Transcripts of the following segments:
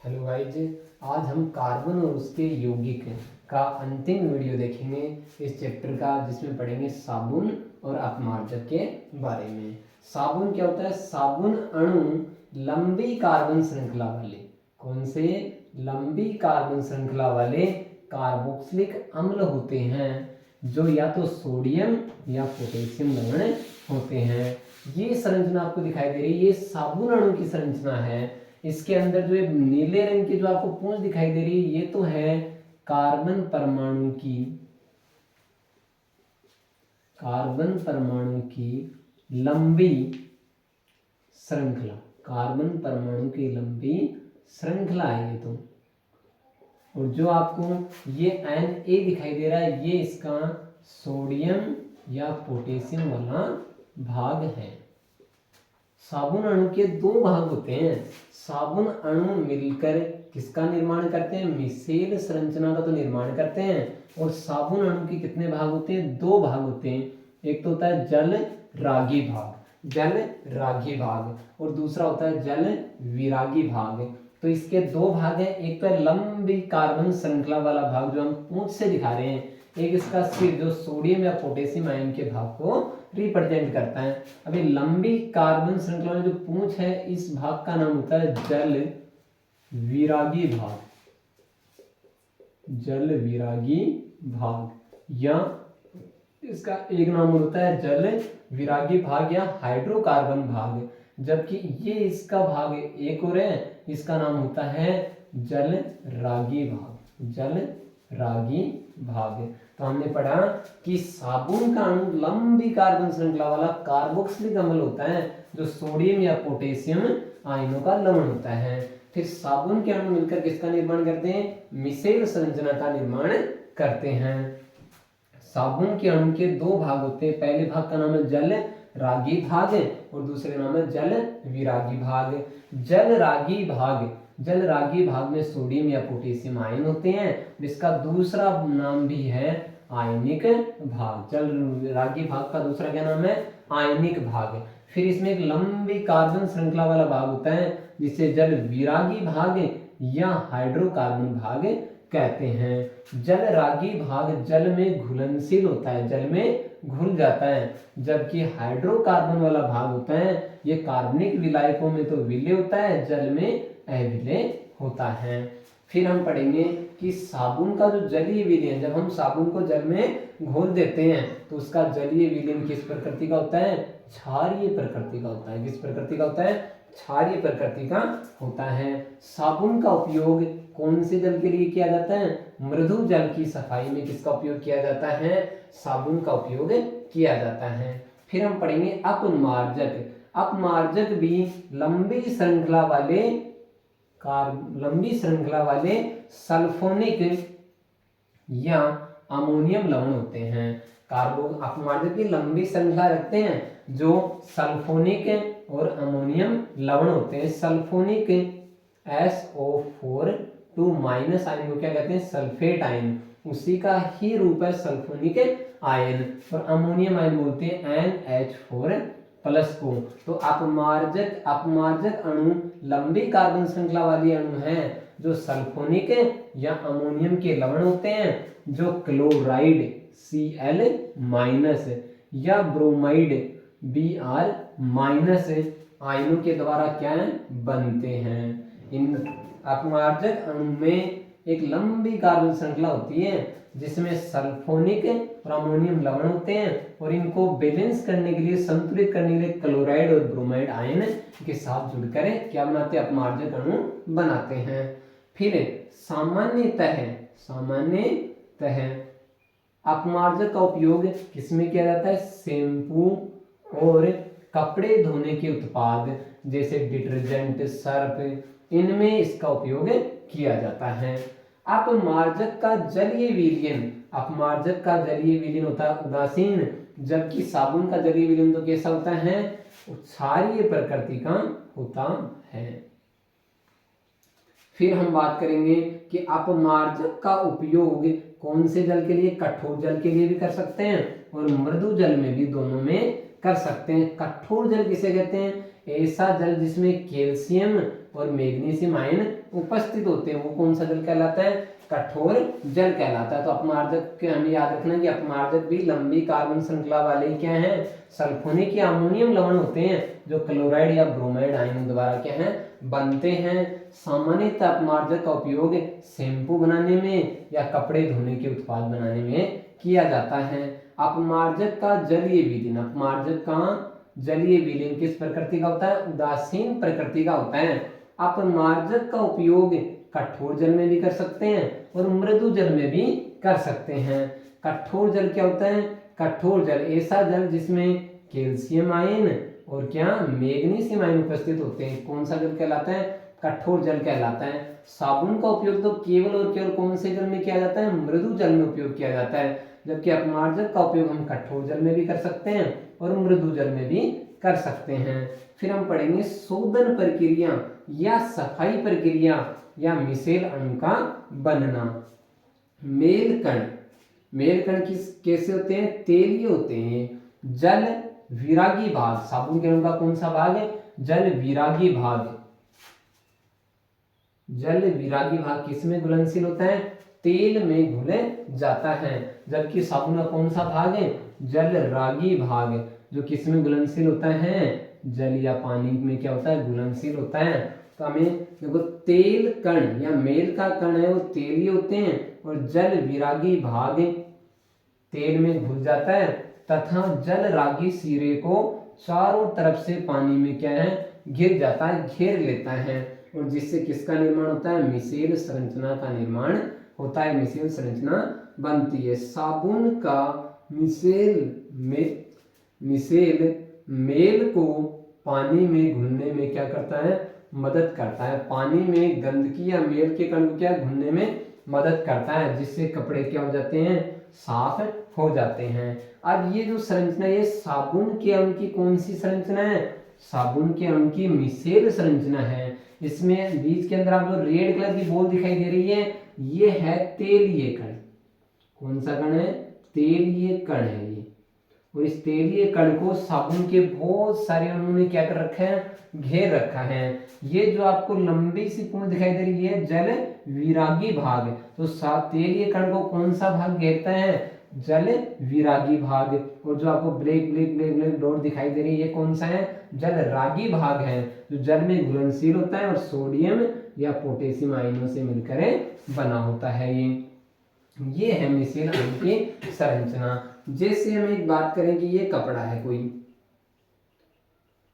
Hello guys, आज हम carbon और उसके यौगिक का अंतिम वीडियो देखेंगे इस चैप्टर का, जिसमें पढ़ेंगे साबुन और अपमार्जक के बारे में। साबुन क्या होता है? साबुन अणु लंबी कार्बन श्रृंखला वाले, कौन से? लंबी कार्बन श्रृंखला वाले कार्बोक्सिलिक अम्ल होते हैं, जो या तो सोडियम या पोटेशियम लवण होते हैं। ये संरचना आपको दिखाई दे रही है, ये साबुन अणु की संरचना है। इसके अंदर जो ये नीले रंग की जो आपको पूंछ दिखाई दे रही है, ये तो है कार्बन परमाणु की, कार्बन परमाणु की लंबी श्रृंखला, कार्बन परमाणु की लंबी श्रृंखला है ये तो। और जो आपको ये Na दिखाई दे रहा है, ये इसका सोडियम या पोटेशियम वाला भाग है। साबुन अणु के दो भाग होते हैं। साबुन अणु मिलकर किसका निर्माण करते हैं? मिसेल संरचना का तो निर्माण करते हैं। और साबुन अणु के कितने भाग होते हैं? दो भाग होते हैं। एक तो होता है जल रागी भाग, जल रागी भाग, और दूसरा होता है जल विरागी भाग। तो इसके दो भाग हैं, एक तो लंबी कार्बन श्रृंखला वाला भाग जो हम पूंछ से दिखा रहे हैं, एक इसका सिर जो सोडियम या पोटेशियम आयन के भाग को रिप्रेजेंट करता है। अभी लंबी कार्बन श्रृंखला में जो पूंछ है, इस भाग का नाम होता है जल विरागी भाग, जल विरागी भाग, या इसका एक नाम होता है जल विरागी भाग या हाइड्रोकार्बन भाग। जबकि ये इसका भाग एक और है, इसका नाम होता है जल रागी भाग, जल रागी भाग। तो हमने पढ़ा कि साबुन का अणु लंबी कार्बन श्रृंखला वाला कार्बोक्सिलिक अम्ल होता है, जो सोडियम या पोटेशियम आयनों का लवण होता है। फिर साबुन के अणु मिलकर किसका निर्माण करते हैं? मिसेल संरचना का निर्माण करते हैं। साबुन के अणु के दो भाग होते हैं, पहले भाग का नाम है जल रागी भाग और दूसरे नाम है जल विरागी भाग। जल रागी भाग, जल रागी भाग में सोडियम या पोटेशियम आयन होते हैं, जिसका दूसरा नाम भी है आयनिक भाग। जल रागी भाग का दूसरा क्या नाम है? आयनिक भाग। फिर इसमें एक लंबी कार्बन श्रृंखला वाला भाग होता है, जिसे जल विरागी भाग या हाइड्रोकार्बन भाग कहते हैं। जल रागी भाग जल में घुलनशील होता है, जल में घुल जाता है, जबकि हाइड्रोकार्बन वाला भाग होता है, ये कार्बनिक विलायकों में तो विलय होता है, जल में अविलय होता है। फिर हम पढ़ेंगे कि साबुन का जो जलीय विलयन, जब हम साबुन को जल में घोल देते हैं तो उसका जलीय विलयन किस प्रकृति का होता है? क्षारीय प्रकृति का होता है। किस प्रकृति का होता है? क्षारीय प्रकृति का होता है। साबुन का उपयोग कौन से जल के लिए किया जाता है? मृदु जल की सफाई में किसका उपयोग किया जाता है? साबुन का उपयोग किया जाता है। फिर हम पढ़ेंगे अपमार्जक। अपमार्जक भी लंबी श्रृंखला वाले सल्फोनिक या अमोनियम लवण होते हैं। अपमार्जक की लंबी श्रृंखला रखते हैं, जो सल्फोनिक और अमोनियम लवण होते हैं। सल्फोनिक SO4 2 माइनस आयन को क्या कहते हैं? सल्फेट आयन, उसी का ही रूप है सल्फोनिक आयन। और अमोनियम आयन बोलते हैं NH4 प्लस को। तो अपमार्जक अणु लंबी कार्बन श्रृंखला वाली अणु हैं, जो सल्फोनिक या अमोनियम के लवण होते हैं, जो क्लोराइड Cl माइनस या ब्रोमाइड Br माइनस आयनों के द्वारा क्या बनते हैं। इन अपमार्जक अणु में एक लंबी कार्बन श्रृंखला होती है, जिसमें सल्फोनिक और अमोनियम लवण होते हैं, और इनको बैलेंस करने के लिए, संतुलित करने के लिए क्लोराइड और ब्रोमाइड आयन के साथ जुड़कर क्या बनाते हैं? अपमार्जक अणु बनाते हैं। फिर सामान्यतः अपमार्जक का उपयोग किसमें किया जाता है? शैम्पू और कपड़े धोने के उत्पाद जैसे डिटर्जेंट, सर्फ, इनमें इसका उपयोग किया जाता है। अपमार्जक का जलीय विलयन होता है उदासीन, जबकि साबुन का जलीय विलयन तो कैसा होता है? क्षारीय प्रकृति का होता है। फिर हम बात करेंगे कि अपमार्जक का उपयोग कौन से जल के लिए? कठोर जल के लिए भी कर सकते हैं और मृदु जल में भी, दोनों में कर सकते हैं। कठोर जल किसे कहते हैं? ऐसा जल जिसमें कैल्शियम और मैग्नीशियम आयन उपस्थित होते हैं, वो कौन सा जल कहलाता है? कठोर जल कहलाता है। तो अपमार्जक के हमें याद रखना कि अपमार्जक भी लंबी कार्बन श्रृंखला वाले क्या हैं? सल्फोनिक या अमोनियम लवण होते हैं, जो क्लोराइड या ब्रोमाइड आयनों द्वारा क्या है? बनते हैं। सामान्यतः अपमार्जक का उपयोग शैम्पू बनाने में या कपड़े धोने के उत्पाद बनाने में किया जाता है। अपमार्जक का जलीय विलीन, अपमार्जक का जलीय विलीन किस प्रकृति का होता है? उदासीन प्रकृति का होता है। अपमार्जक का उपयोग कठोर जल में भी कर सकते हैं और मृदु जल में भी कर सकते हैं। कठोर जल क्या होता है? कठोर जल ऐसा जल जिसमें कैल्शियम आयन और क्या? मैग्नीशियम आयन उपस्थित होते हैं, कौन सा जल कहलाता है? कठोर जल कहलाता है। साबुन का उपयोग तो केवल और केवल कौन से जल में किया जाता है? मृदु जल में उपयोग किया जाता है, जबकि अपमार्जक का उपयोग हम कठोर जल में भी कर सकते हैं और मृदु जल में भी कर सकते हैं। फिर हम पढ़ेंगे शोधन प्रक्रिया या सफाई प्रक्रिया या मिसेल अणु का बनना। मेल कण, मेल कण कैसे होते हैं? तेलीय होते हैं। जल विरागी भाग, साबुन के अणु का कौन सा भाग है? जल विरागी भाग। जल विरागी भाग किसमें घुलनशील होता है? तेल में घुल जाता है। जबकि साबुन का कौन सा भाग है? जल रागी भाग, जो किसमें घुलनशील होता है? जल या पानी में क्या होता है? घुलनशील होता है। तो हमें देखो, तेल कण या मेल का कण है वो तेलीय होते हैं और जल विरागी भाग तेल में घुल जाता है तथा जल रागी सिरे को चारों तरफ से पानी में क्या है? घिर जाता है, घेर लेता है, और जिससे किसका निर्माण होता है? मिसेल संरचना का निर्माण होता है, मिसेल संरचना बनती है। साबुन का मिसेल मेल को पानी में घुलने में क्या करता है? मदद करता है। पानी में गंदगी या मेल के कण को क्या घुलने में मदद करता है, जिससे कपड़े क्या हो जाते हैं? साफ हो जाते हैं। अब ये जो संरचना, ये साबुन के अणु की कौन सी संरचना है? साबुन के अणु की मिसेल संरचना है। इसमें बीच के अंदर आपको रेड कलर की बॉल दिखाई दे रही है, ये है तेलीय कण। कौन सा कण है? तेलीय कण है ये। और इस तेलीय कण को साबुन के बहुत सारे अणुओं ने क्या कर रखा है? घेर रखा है। ये जो आपको लंबी सी पूंछ दिखाई दे रही है, जल विरागी भाग। तो तेलीय कण को कौन सा भाग घेरता है? जल विरागी भाग। और जो आपको black black black black dot दिखाई दे रही है, कौन सा है? जल रागी भाग है, जो जल में घुलनशील होता है और सोडियम या पोटेशियम आयनों से मिलकर बना होता है। ये है मिसेल अणु की संरचना। जैसे हम एक बात करें कि ये कपड़ा है कोई,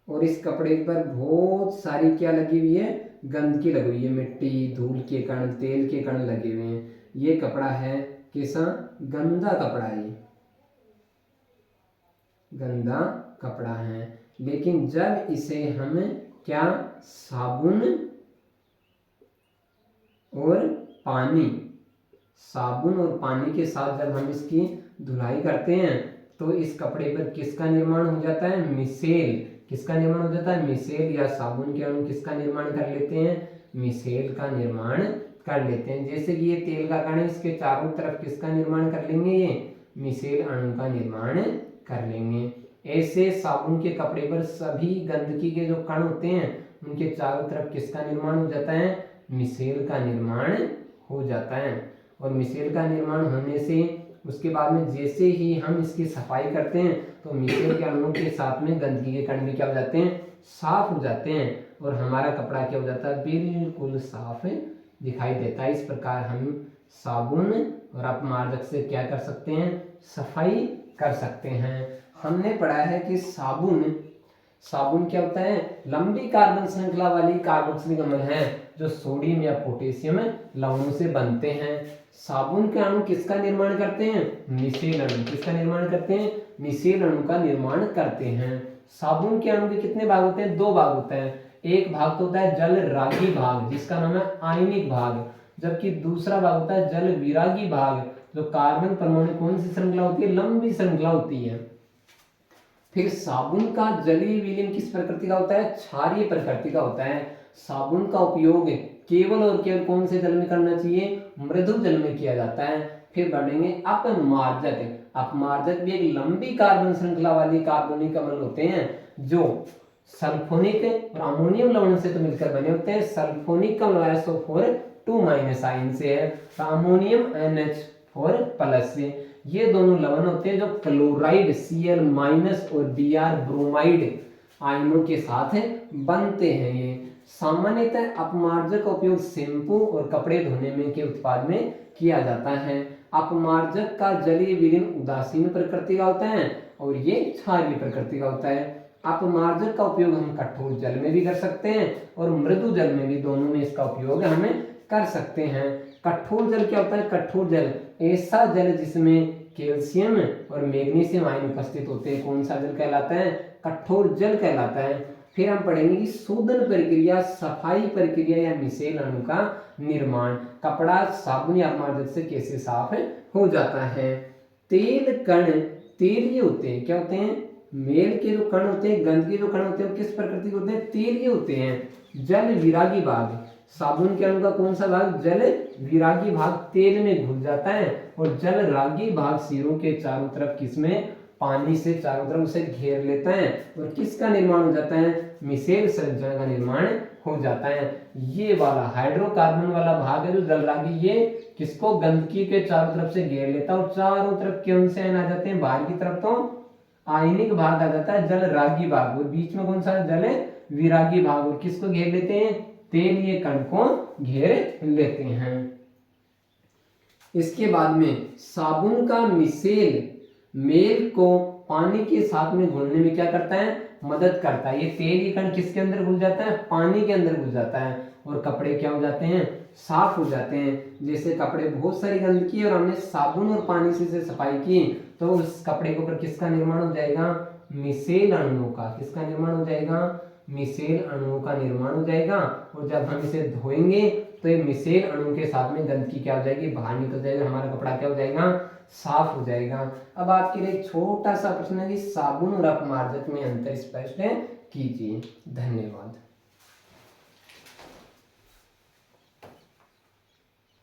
और इस कपड़े पर बहुत सारी क्या लगी हुई है? गंदगी लगी हुई है, मिट्टी, धूल के कण, तेल के कण लगे हुए हैं। ये कपड़ा है कैसा? गंदा कपड़ा है, गंदा कपड़ा है। लेकिन जब इसे हम क्या? साबुन और पानी, साबुन और पानी के साथ जब हम इसकी धुलाई करते हैं तो इस कपड़े पर किसका निर्माण हो जाता है? मिसेल। किसका निर्माण हो जाता है? मिसेल। या साबुन के अणु किसका निर्माण कर लेते हैं? मिसेल का निर्माण कर लेते हैं। जैसे कि ये तेल का कण है, इसके चारों तरफ किसका निर्माण कर लेंगे? ये मिसेल अणु का निर्माण कर लेंगे। ऐसे साबुन के कपड़े पर सभी गंदगी के जो कण होते हैं उनके चारों तरफ किसका निर्माण हो जाता है? मिसेल का निर्माण हो जाता है। और मिसेल का निर्माण होने से उसके बाद में जैसे ही हम इसकी सफाई करते हैं तो मिसेल के अणुओं के साथ में गंदगी के कण भी क्या हो जाते हैं? साफ हो जाते हैं, और हमारा कपड़ा क्या हो जाता है? बिल्कुल साफ दिखाई देता है। इस प्रकार हम साबुन और अपमार्जक से क्या कर सकते हैं? सफाई कर सकते हैं। हमने पढ़ा है कि साबुन क्या होता है? लंबी कार्बन श्रृंखला वाली कार्बोक्सिलिक अम्ल है, जो सोडियम या पोटेशियम लवणों से बनते हैं। साबुन के अणु किसका निर्माण करते हैं? मिसेल अणु। किसका निर्माण करते हैं? मिसेल अणु का निर्माण करते हैं। साबुन के अणु के कितने भाग होते हैं? 2 भाग होते हैं। एक भाग तो होता है जल रागी भाग, जिसका नाम है आयनिक भाग, जबकि दूसरा भाग होता है जल विरागी भाग, जो कार्बन परमाणु कौन सी श्रृंखला होती है? लंबी श्रृंखला होती है। फिर साबुन का जलीय विलीन किस प्रकृति का होता है? क्षारीय प्रकृति का होता है। साबुन का उपयोग केवल और केवल कौन से जल में करना चाहिए? मृदु जल में किया जाता है। फिर बढ़ेंगे अपमार्जक। अपमार्जक भी एक लंबी कार्बन श्रृंखला वाली कार्बनिक अम्ल होते हैं, जो सल्फोनिक और अमोनियम लवण से तो मिलकर बने होते हैं। सल्फोनिक का SO4 2- आयन से है, तो अमोनियम NH4 प्लस से। ये दोनों लवण होते हैं जो क्लोराइड Cl- और Br ब्रोमाइड आयनों के साथ बनते हैं। ये सामान्यतः अपमार्जक का उपयोग शैम्पू और कपड़े धोने में के उत्पाद में किया जाता है। अपमार्जक का जलीय विलीन उदासीन प्रकृति का होता है और ये क्षारीय प्रकृति का होता है। अपमार्जक का उपयोग हम कठोर जल में भी कर सकते हैं और मृदु जल में भी, दोनों में इसका उपयोग हमें कर सकते हैं। कठोर जल क्या होता है? कठोर जल ऐसा जल जिसमें कैल्शियम और मैग्नीशियम आयन उपस्थित होते हैं। कौन सा जल कहलाता है? कठोर जल कहलाता है। फिर हम पढ़ेंगे कि शोधन प्रक्रिया, सफाई प्रक्रिया या मिसेल अणु का निर्माण। कपड़ा साबुन या अपमार्जक से कैसे साफ हो जाता है। तेल कण तेलीय होते हैं। क्या होते हैं? मेल के जो कण होते हैं, गंध के जो कण होते हैं, किस प्रकृति के होते हैं? तेलीय होते हैं। जल विरागी भाग, साबुन के अणु का कौन सा भाग? जल विरागी भाग तेल में घुल जाता है और जल रागी भाग सिरों के चारों तरफ किसमें? पानी से चारों तरफ उसे घेर लेता है और किसका निर्माण हो जाता है? मिसेल संरचना का निर्माण हो जाता है। ये वाला हाइड्रोकार्बन वाला भाग है जो जलरागी, ये किसको? गंदगी के चारों तरफ से घेर लेता है और चारों तरफ कौन से आयन आ जाते हैं? बाहर की तरफ तो आयनिक भाग आ जाता है, जल रागी भाग, और बीच में कौन सा? जल विरागी भाग, और किसको घेर लेते हैं? तेलीय कण को घेर लेते हैं। इसके बाद में साबुन का मिसेल मेल को पानी के साथ में घुलने में क्या करता है? मदद करता है। ये तेलीय कण किसके अंदर घुल जाता है? पानी के अंदर घुल जाता है और कपड़े क्या हो जाते हैं? साफ हो जाते हैं। जैसे कपड़े बहुत सारी गंदगी और हमने साबुन और पानी से सफाई की तो उस कपड़े के ऊपर किसका निर्माण हो जाएगा? मिसेल अणुओं का। किसका निर्माण हो जाएगा? मिसेल अणुओं का निर्माण हो जाएगा। और जब हम इसे धोएंगे तो ये मिसेल अणु के साथ में गंदगी क्या हो जाएगी? बाहर निकल जाएगा, हमारा कपड़ा क्या हो जाएगा? साफ हो जाएगा। अब आपके लिए एक छोटा सा प्रश्न है कि साबुन और अपमार्जक में अंतर स्पष्ट कीजिए। धन्यवाद।